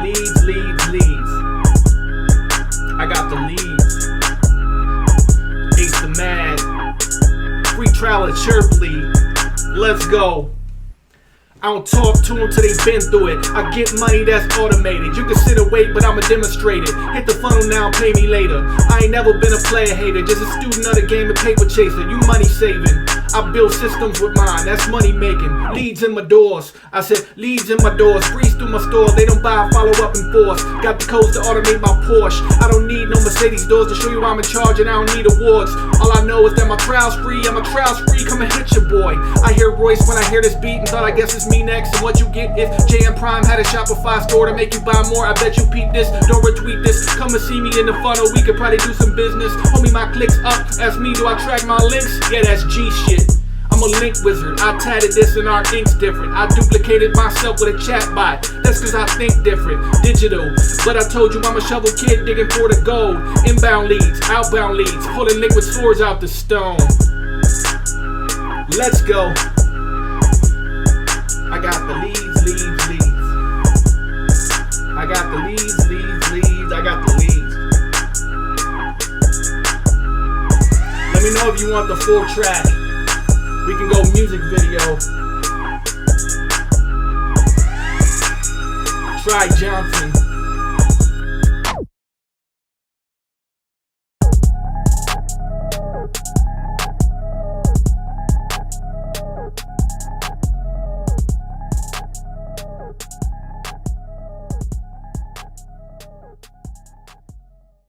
leads. I got the leads. Ace the Mad. Free trial at Chirply. Let's go. I don't talk to them till they been through it. I get money that's automated. You can sit and wait, but I'ma demonstrate it. Hit the funnel now, pay me later. I ain't never been a player hater, just a student of the game and paper chaser. You money saving. I build systems with mine, that's money making. Leads in my doors. I said leads in my doors. Freeze through my store, they don't buy, follow up and force. Got the codes to automate my Porsche. I don't need no Mercedes doors to show you I'm in charge, and I don't need awards. All I know is that my trial's free, I'm a trial's free, come and hit your boy. I hear Royce when I hear this beat and thought I guess it's me next. And what you get if JM Prime had a Shopify store to make you buy more. I bet you peep this, don't retweet this. Come and see me in the funnel, we could probably do some business. Homie, my clicks up, ask me do I track my links? Yeah, that's G shit. I'm a link wizard, I tatted this and our ink's different. I duplicated myself with a chat bot, that's cause I think different. Digital, but I told you I'm a shovel kid digging for the gold. Inbound leads, outbound leads, pulling liquid swords out the stone. Let's go. I got the leads. I got the leads. I got the leads. Let me know if you want the full track. We can go music video. Try Johnson.